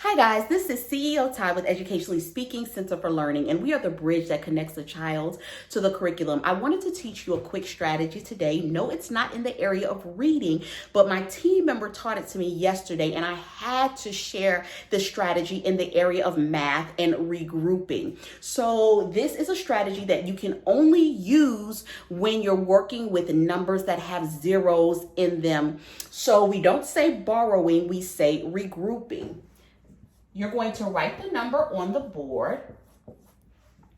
Hi guys, this is CEO Ty with Educationally Speaking Center for Learning, and we are the bridge that connects the child to the curriculum. I wanted to teach you a quick strategy today. No, it's not in the area of reading, but my team member taught it to me yesterday, and I had to share the strategy in the area of math and regrouping. So this is a strategy that you can only use when you're working with numbers that have zeros in them. So we don't say borrowing, we say regrouping. You're going to write the number on the board.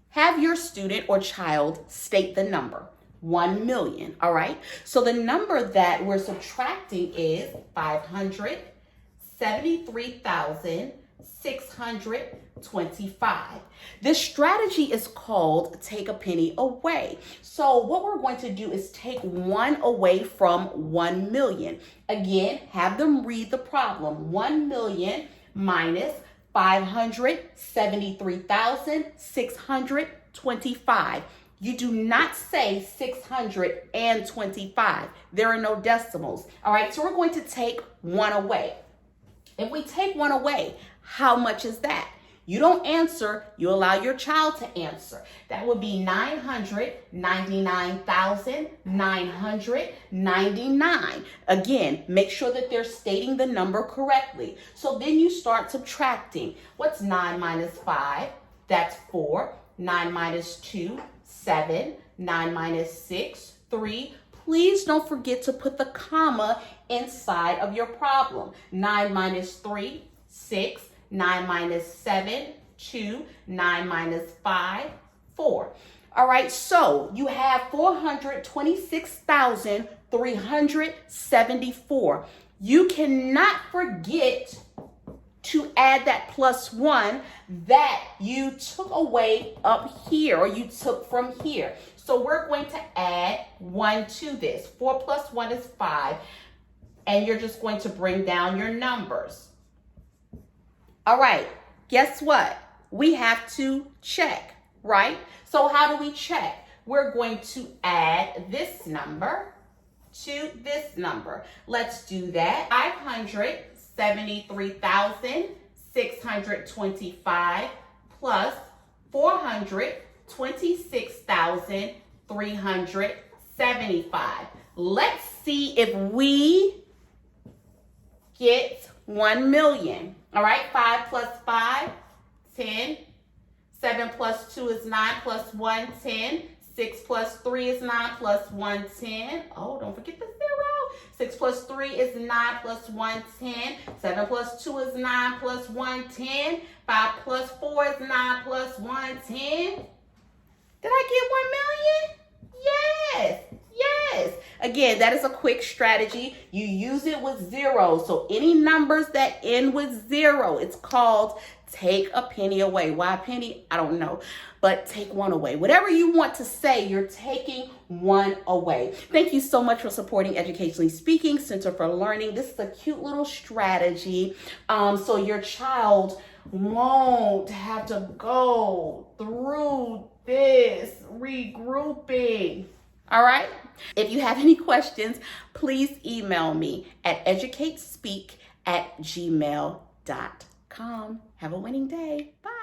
Have your student or child state the number, 1 million, all right? So the number that we're subtracting is 573,625. This strategy is called take a penny away. So what we're going to do is take 1 away from 1 million. Again, have them read the problem. 1 million minus 573,625. You do not say 625. There are no decimals. All right, so we're going to take 1 away. If we take 1 away, how much is that? You don't answer, you allow your child to answer. That would be 999,999. Again, make sure that they're stating the number correctly. So then you start subtracting. What's 9 minus 5? That's 4. 9 minus 2, 7. 9 minus 6, 3. Please don't forget to put the comma inside of your problem. 9 minus 3, 6. 9 minus 7, 2. 9 minus 5, 4. All right, so you have 426,374. You cannot forget to add that plus 1 that you took away up here, or you took from here. So we're going to add 1 to this. 4 plus 1 is 5, and you're just going to bring down your numbers. All right, guess what? We have to check, right? So how do we check? We're going to add this number to this number. Let's do that. 573,625 plus 426,375. Let's see if we get 1 million. All right, 5 plus 5, 10. 7 plus 2 is 9, plus 1, 10. 6 plus 3 is 9, plus 1, 10. Oh, don't forget the 0. 6 plus 3 is 9, plus 1, 10. 7 plus 2 is 9, plus 1, 10. 5 plus 4 is 9, plus 1, 10. Did I get 1 million? Yes. Yes. Again, that is a quick strategy. You use it with zeros. So any numbers that end with 0, it's called take a penny away. Why a penny? I don't know. But take 1 away. Whatever you want to say, you're taking 1 away. Thank you so much for supporting Educationally Speaking Center for Learning. This is a cute little strategy so your child won't have to go through this regrouping. All right? If you have any questions, please email me at educatespeak@gmail.com. Have a winning day. Bye.